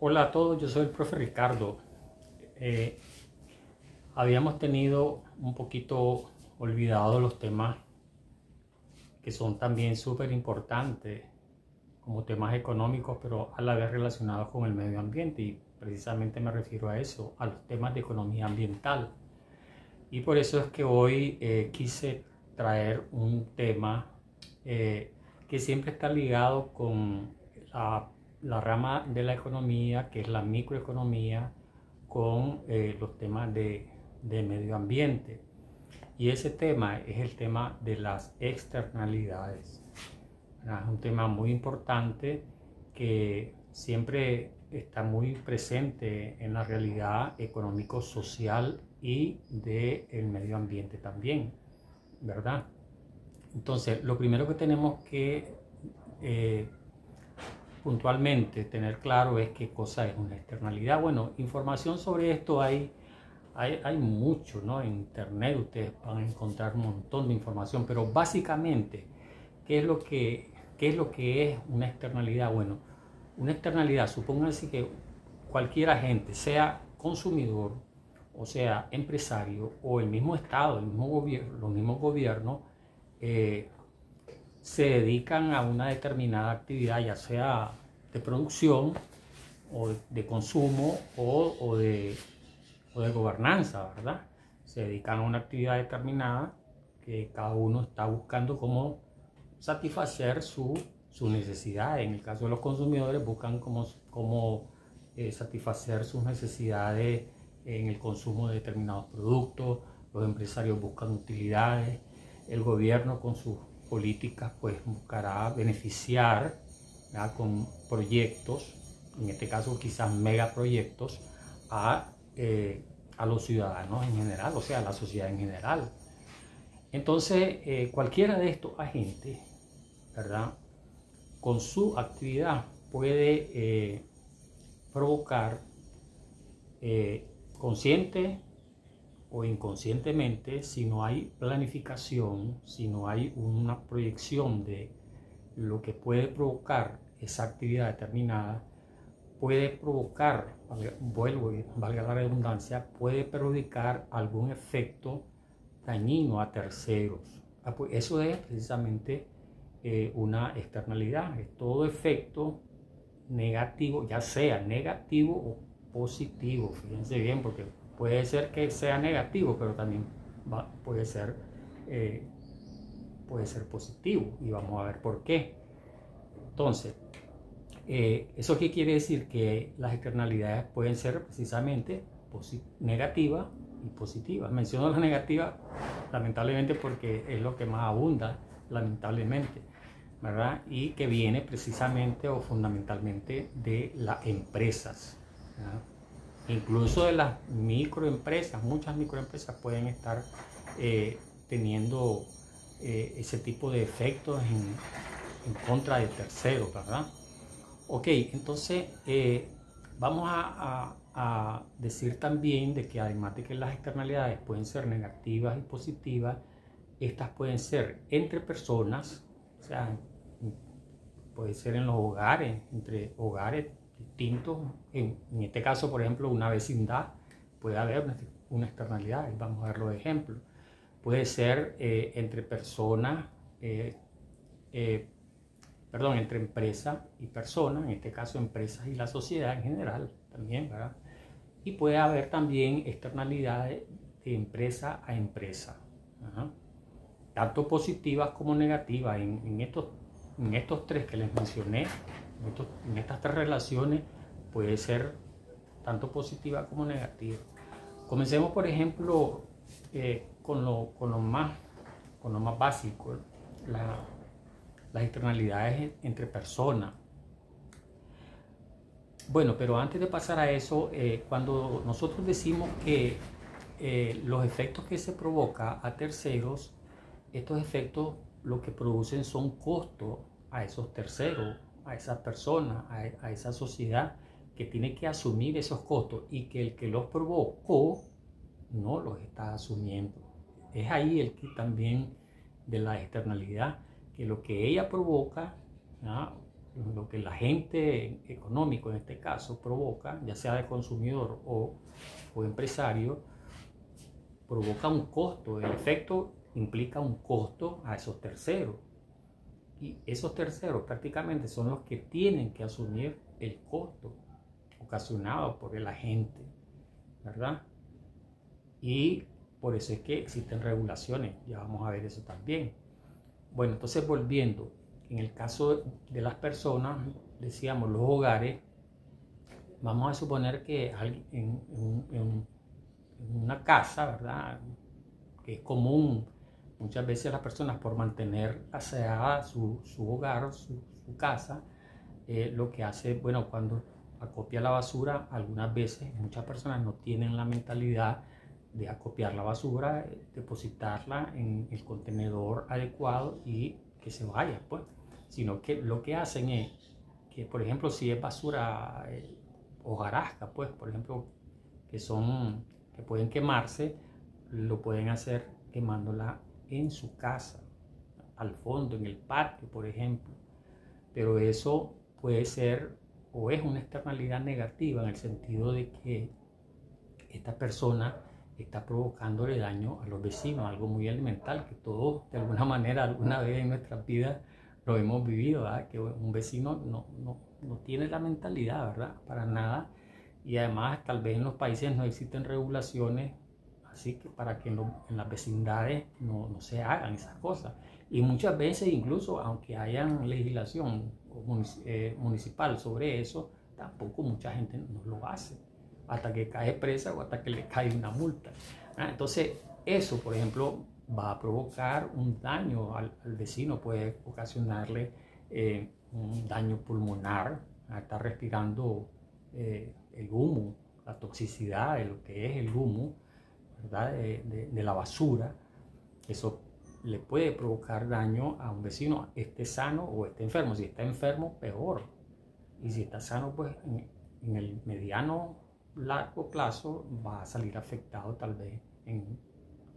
Hola a todos, yo soy el profe Ricardo. Eh, Habíamos tenido un poquito olvidados los temas que son también súper importantes como temas económicos, pero a la vez relacionados con el medio ambiente, y precisamente me refiero a eso, a los temas de economía ambiental. Y por eso es que hoy quise traer un tema que siempre está ligado con la rama de la economía, que es la microeconomía, con los temas de medio ambiente. Y ese tema es el tema de las externalidades. Es un tema muy importante que siempre está muy presente en la realidad económico-social y del medio ambiente también, ¿verdad? Entonces, lo primero que tenemos que eh, puntualmente tener claro es qué cosa es una externalidad. Bueno, información sobre esto hay mucho, ¿no? En internet ustedes van a encontrar un montón de información, pero básicamente, ¿qué es lo que es una externalidad? Bueno, una externalidad, supónganse que cualquier agente, sea consumidor, o sea empresario, o el mismo Estado, el mismo gobierno, los mismos gobiernos, eh, se dedican a una determinada actividad, ya sea de producción, o de consumo, o de gobernanza, ¿verdad? Se dedican a una actividad determinada que cada uno está buscando cómo satisfacer su necesidad. En el caso de los consumidores, buscan cómo satisfacer sus necesidades en el consumo de determinados productos. Los empresarios buscan utilidades. El gobierno con sus políticas pues buscará beneficiar, ¿verdad?, con proyectos, en este caso quizás megaproyectos, a los ciudadanos en general, o sea, a la sociedad en general. Entonces, cualquiera de estos agentes, ¿verdad?, con su actividad puede provocar, consciente o inconscientemente, si no hay planificación, si no hay una proyección de lo que puede provocar esa actividad determinada, puede provocar, vuelvo y valga la redundancia, puede perjudicar algún efecto dañino a terceros. Pues eso es precisamente una externalidad, es todo efecto negativo, ya sea negativo o positivo. Fíjense bien, porque puede ser que sea negativo, pero también eh, puede ser positivo, y vamos a ver por qué. Entonces, ¿eso qué quiere decir? Que las externalidades pueden ser precisamente negativas y positivas. Menciono las negativas lamentablemente porque es lo que más abunda, lamentablemente, ¿verdad? Y que viene precisamente o fundamentalmente de las empresas, ¿verdad? Incluso de las microempresas. Muchas microempresas pueden estar teniendo ese tipo de efectos en contra de terceros, ¿verdad? Ok, entonces vamos a decir también de que además de que las externalidades pueden ser negativas y positivas, estas pueden ser entre personas, o sea, puede ser en los hogares, entre hogares distintos. En este caso, por ejemplo, una vecindad, puede haber una externalidad, y vamos a verlo de ejemplo. Puede ser entre personas, entre empresa y personas, en este caso empresas y la sociedad en general también, ¿verdad? Y puede haber también externalidades de empresa a empresa, ¿verdad?, tanto positivas como negativas. En estos tres que les mencioné, en estas tres relaciones, puede ser tanto positiva como negativa. Comencemos, por ejemplo, con lo más básico, las externalidades entre personas. Bueno, pero antes de pasar a eso, cuando nosotros decimos que los efectos que se provoca a terceros, estos efectos lo que producen son costos a esos terceros, a esas personas, a esa sociedad, que tiene que asumir esos costos, y que el que los provocó no los está asumiendo. Es ahí el que también de la externalidad, que lo que ella provoca, ¿no?, lo que el agente económico en este caso provoca, ya sea de consumidor o empresario, provoca un costo. El efecto implica un costo a esos terceros. Y esos terceros prácticamente son los que tienen que asumir el costo ocasionado por el agente, ¿verdad? Y por eso es que existen regulaciones, ya vamos a ver eso también. Bueno, entonces volviendo, en el caso de las personas, decíamos los hogares, vamos a suponer que en una casa, ¿verdad? Que es común, muchas veces las personas por mantener aseada su hogar, su casa, lo que hace, bueno, cuando acopia la basura, algunas veces muchas personas no tienen la mentalidad de acopiar la basura, depositarla en el contenedor adecuado y que se vaya, pues, sino que lo que hacen es que, por ejemplo, si es basura hojarasca, pues, por ejemplo, que pueden quemarse, lo pueden hacer quemándola en su casa, al fondo, en el patio, por ejemplo. Pero eso puede ser o es una externalidad negativa en el sentido de que esta persona está provocándole daño a los vecinos, algo muy elemental que todos de alguna manera, alguna vez en nuestras vidas lo hemos vivido, ¿verdad? Que un vecino no tiene la mentalidad, ¿verdad? Para nada. Y además tal vez en los países no existen regulaciones, así que para que en las vecindades no se hagan esas cosas. Y muchas veces incluso aunque hayan legislación municipal sobre eso, tampoco mucha gente no lo hace, hasta que cae presa o hasta que le cae una multa. Entonces eso, por ejemplo, va a provocar un daño al vecino, puede ocasionarle un daño pulmonar, a estar respirando el humo, la toxicidad de lo que es el humo, ¿verdad? De la basura. Eso le puede provocar daño a un vecino, esté sano o esté enfermo. Si está enfermo, peor. Y si está sano, pues en el mediano largo plazo va a salir afectado tal vez en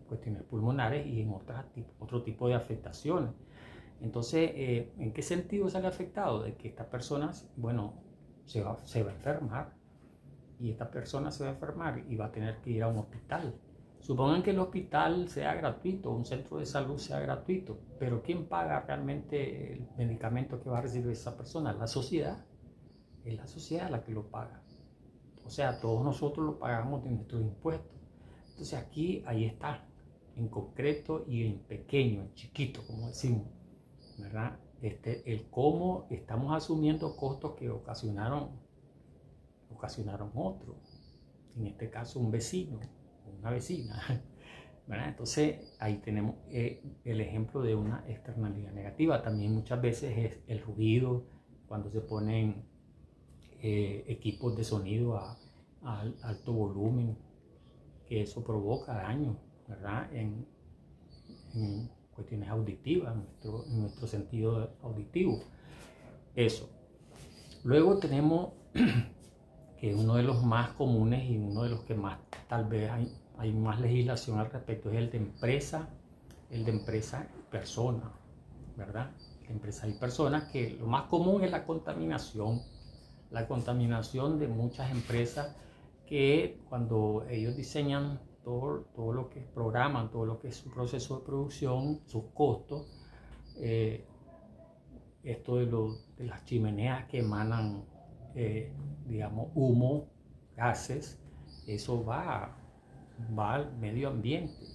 cuestiones pulmonares y en otro tipo de afectaciones. Entonces, ¿en qué sentido sale afectado? De que esta persona, bueno, se va a enfermar, y esta persona se va a enfermar y va a tener que ir a un hospital. Supongan que el hospital sea gratuito, un centro de salud sea gratuito, pero ¿quién paga realmente el medicamento que va a recibir esa persona? La sociedad. Es la sociedad la que lo paga. O sea, todos nosotros lo pagamos de nuestros impuestos. Entonces aquí, ahí está, en concreto y en pequeño, en chiquito, como decimos, ¿verdad? El cómo estamos asumiendo costos que ocasionaron otros. En este caso, un vecino o una vecina, ¿verdad? Entonces ahí tenemos el ejemplo de una externalidad negativa. También muchas veces es el ruido, cuando se ponen equipos de sonido a alto volumen, que eso provoca daño, ¿verdad? En cuestiones auditivas, en nuestro sentido auditivo. Eso. Luego tenemos que uno de los más comunes y uno de los que más tal vez hay más legislación al respecto es el de empresa y persona, ¿verdad? De empresa y persona, que lo más común es la contaminación de muchas empresas que cuando ellos diseñan todo lo que programan, todo lo que es su proceso de producción, sus costos, esto de las chimeneas que emanan, digamos, humo, gases, eso va al medio ambiente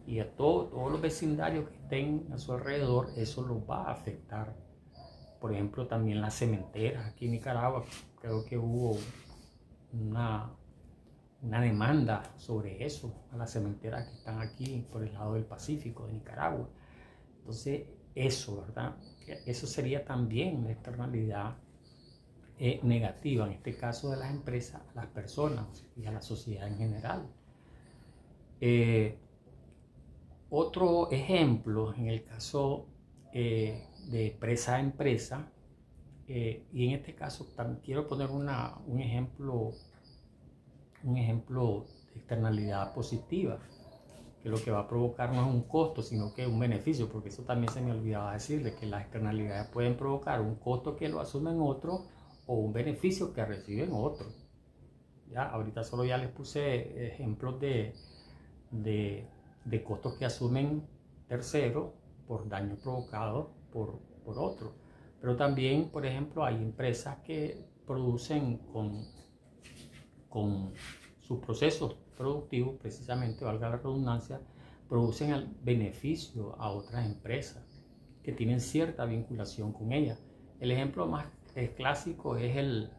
y a todos los vecindarios que estén a su alrededor, eso los va a afectar. Por ejemplo, también las cementeras. Aquí en Nicaragua creo que hubo una demanda sobre eso, a las cementeras que están aquí por el lado del Pacífico de Nicaragua. Entonces, eso, ¿verdad? Eso sería también una externalidad negativa, en este caso de las empresas, a las personas y a la sociedad en general. Otro ejemplo, en el caso de empresa a empresa, y en este caso también quiero poner un ejemplo de externalidad positiva. que lo que va a provocar no es un costo, sino que es un beneficio, porque eso también se me olvidaba decirle, que las externalidades pueden provocar un costo que lo asumen otros o un beneficio que reciben otros. Ya, ahorita solo ya les puse ejemplos de costos que asumen terceros por daño provocado por otros. Pero también, por ejemplo, hay empresas que producen con sus procesos productivos, precisamente, valga la redundancia, producen el beneficio a otras empresas que tienen cierta vinculación con ellas. El ejemplo más clásico es el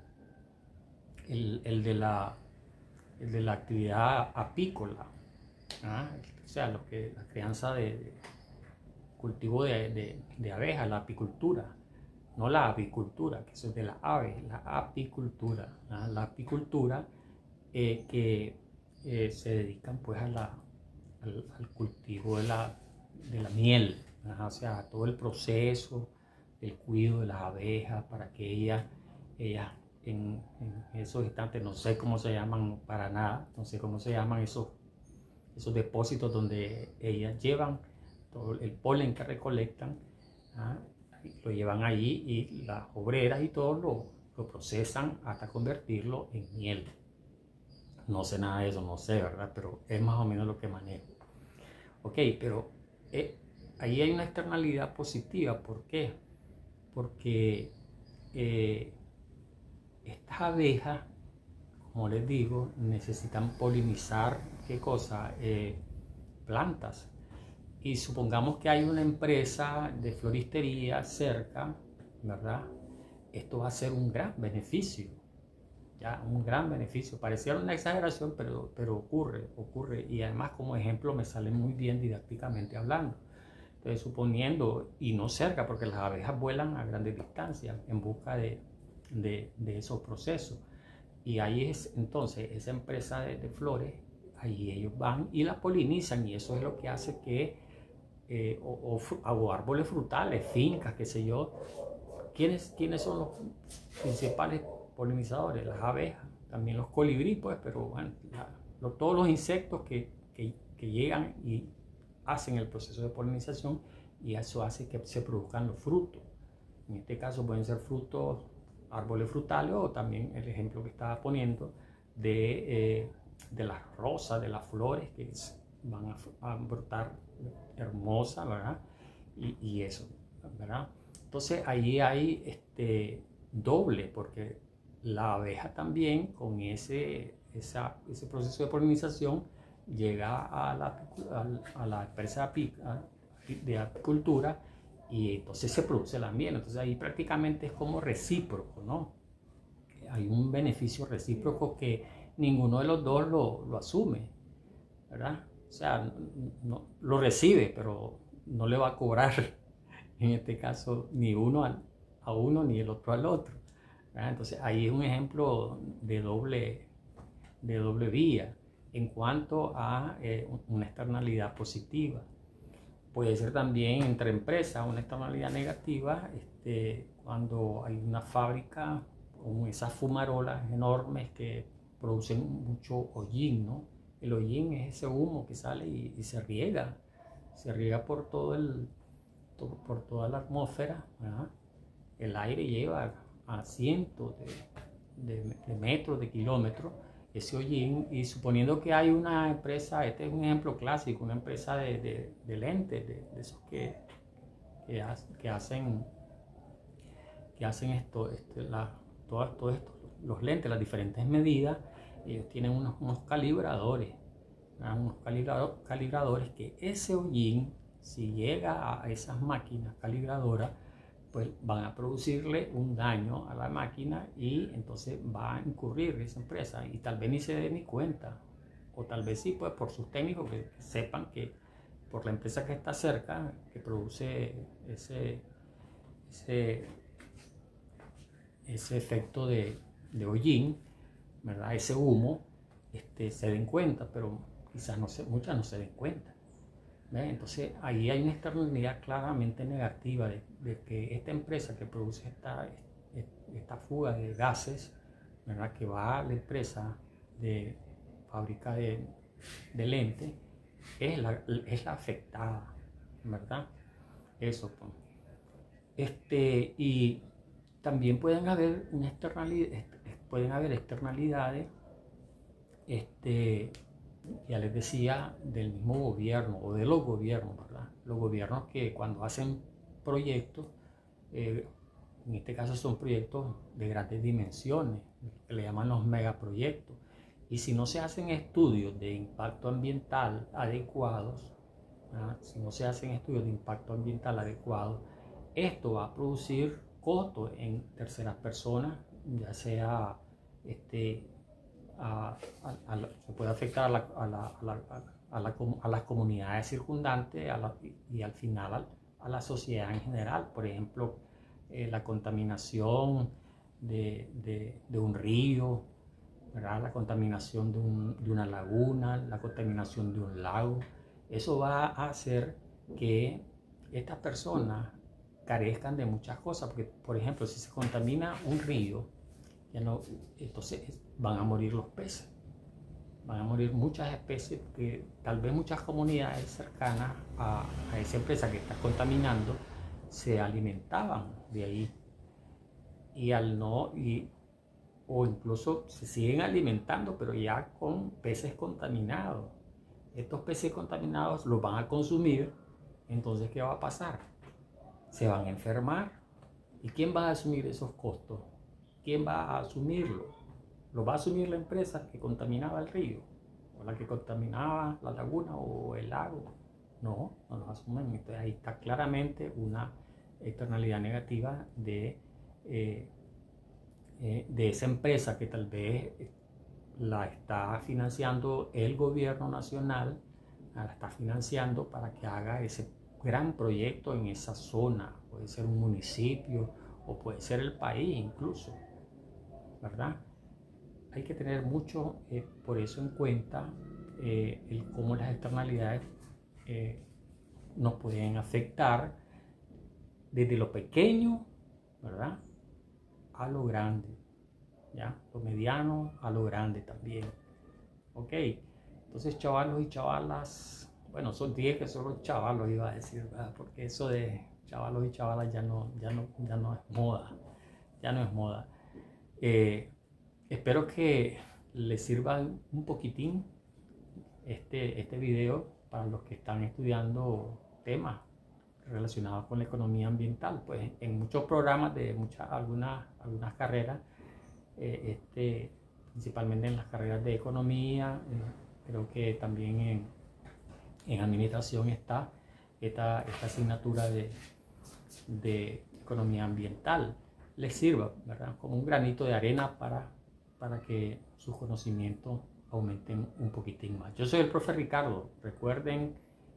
de la actividad apícola, ¿ah? O sea, la crianza de cultivo de abejas, la apicultura, no la avicultura, que eso es de las aves, la apicultura, ¿ah? La apicultura que se dedican pues al cultivo de la miel, ¿ah? O sea, todo el proceso, el cuidado de las abejas para que ellas en esos instantes, no sé cómo se llaman para nada, no sé cómo se llaman esos depósitos donde ellas llevan todo el polen que recolectan, ¿ah? Lo llevan allí y las obreras y todo lo procesan hasta convertirlo en miel. No sé nada de eso, no sé, ¿verdad? Pero es más o menos lo que manejo. Ok, pero ahí hay una externalidad positiva. ¿Por qué? Porque estas abejas, como les digo, necesitan polinizar, ¿qué cosa? Plantas. Y supongamos que hay una empresa de floristería cerca, ¿verdad? Esto va a ser un gran beneficio, ya, un gran beneficio. Pareciera una exageración, pero ocurre. Y además, como ejemplo, me sale muy bien didácticamente hablando. Entonces, suponiendo, y no cerca, porque las abejas vuelan a grandes distancias en busca de esos procesos. Y ahí es entonces esa empresa de flores, ahí ellos van y la polinizan, y eso es lo que hace que o árboles frutales, fincas, qué sé yo. ¿Quiénes son los principales polinizadores? Las abejas, también los colibríes, pues, pero bueno, todos los insectos que llegan y hacen el proceso de polinización, y eso hace que se produzcan los frutos. En este caso pueden ser frutos, árboles frutales, o también el ejemplo que estaba poniendo de las rosas, de las flores que van a brotar hermosas, ¿verdad? Y eso, ¿verdad? Entonces ahí hay doble, porque la abeja también con ese proceso de polinización llega a la empresa de apicultura, y entonces se produce la miel. Entonces ahí prácticamente es como recíproco, ¿no? Hay un beneficio recíproco que ninguno de los dos lo asume, ¿verdad? O sea, no, lo recibe, pero no le va a cobrar, en este caso, ni uno a uno ni el otro al otro, ¿verdad? Entonces ahí es un ejemplo de doble vía en cuanto a una externalidad positiva. Puede ser también entre empresas una externalidad negativa, cuando hay una fábrica con esas fumarolas enormes que producen mucho hollín, ¿no? El hollín es ese humo que sale y se riega por por toda la atmósfera, ¿verdad? El aire lleva a cientos de metros, de kilómetros, ese hollín. Y suponiendo que hay una empresa, este es un ejemplo clásico, una empresa de lentes, de esos que hacen esto, todos estos, los lentes, las diferentes medidas. Ellos tienen unos calibradores, unos calibradores que ese hollín, si llega a esas máquinas calibradoras, pues van a producirle un daño a la máquina, y entonces va a incurrir esa empresa, y tal vez ni se dé ni cuenta, o tal vez sí, pues por sus técnicos que sepan que por la empresa que está cerca, que produce ese efecto de hollín, ¿verdad? Ese humo, se den cuenta, pero quizás muchas no se den cuenta. ¿Ves? Entonces ahí hay una externalidad claramente negativa de que esta empresa que produce esta fuga de gases, ¿verdad? Que va a la empresa de fábrica de lentes, es la afectada, ¿verdad? Eso, pues. Y también pueden haber externalidades, ya les decía, del mismo gobierno o de los gobiernos, ¿verdad? Los gobiernos que cuando hacen proyectos, en este caso son proyectos de grandes dimensiones, que le llaman los megaproyectos. Y si no se hacen estudios de impacto ambiental adecuados, ¿verdad? Si no se hacen estudios de impacto ambiental adecuados, esto va a producir costos en terceras personas, ya sea se puede afectar a las comunidades circundantes y al final a la sociedad en general. Por ejemplo, la contaminación de un río, ¿verdad? La contaminación de una laguna, la contaminación de un lago. Eso va a hacer que estas personas carezcan de muchas cosas, porque por ejemplo, si se contamina un río, entonces van a morir los peces, van a morir muchas especies, que tal vez muchas comunidades cercanas a esa empresa que está contaminando se alimentaban de ahí, o incluso se siguen alimentando, pero ya con peces contaminados. Estos peces contaminados los van a consumir, entonces ¿qué va a pasar? Se van a enfermar. ¿Y quién va a asumir esos costos? ¿Quién va a asumirlo? ¿Lo va a asumir la empresa que contaminaba el río? ¿O la que contaminaba la laguna o el lago? No, no lo asumen. Entonces ahí está claramente una externalidad negativa de esa empresa que tal vez la está financiando el gobierno nacional, la está financiando para que haga ese gran proyecto en esa zona. Puede ser un municipio o puede ser el país incluso, ¿verdad? Hay que tener mucho por eso en cuenta, cómo las externalidades nos pueden afectar desde lo pequeño, ¿verdad?, a lo grande, ¿ya? Lo mediano a lo grande también. Ok, entonces chavalos y chavalas, bueno, son 10 que son los chavalos, iba a decir, ¿verdad? Porque eso de chavalos y chavalas ya no es moda, ya no es moda. Espero que les sirva un poquitín este video para los que están estudiando temas relacionados con la economía ambiental. Pues en muchos programas de algunas carreras, principalmente en las carreras de economía, creo que también en administración está esta asignatura de economía ambiental, les sirva, ¿verdad?, como un granito de arena para que sus conocimientos aumenten un poquitín más. Yo soy el profe Ricardo. Recuerden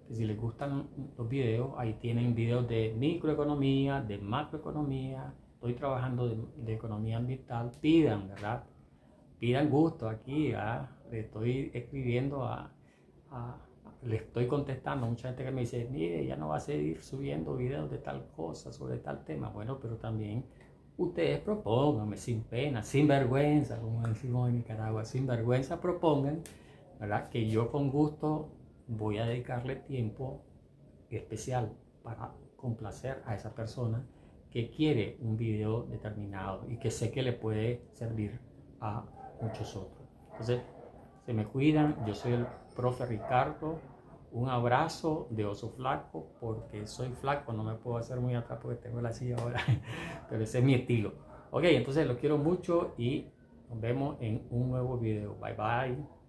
que si les gustan los videos, ahí tienen videos de microeconomía, de macroeconomía. Estoy trabajando de economía ambiental. Pidan, ¿verdad? Pidan gusto aquí. Le estoy escribiendo le estoy contestando a mucha gente que me dice, mire, ya no va a seguir subiendo videos de tal cosa, sobre tal tema. Bueno, pero también ustedes propónganme sin pena, sin vergüenza, como decimos en Nicaragua, sin vergüenza propongan, ¿verdad?, que yo con gusto voy a dedicarle tiempo especial para complacer a esa persona que quiere un video determinado y que sé que le puede servir a muchos otros. Entonces, se me cuidan. Yo soy el profe Ricardo. Un abrazo de oso flaco, porque soy flaco, no me puedo hacer muy atrás porque tengo la silla ahora, pero ese es mi estilo. Ok, entonces los quiero mucho y nos vemos en un nuevo video. Bye bye.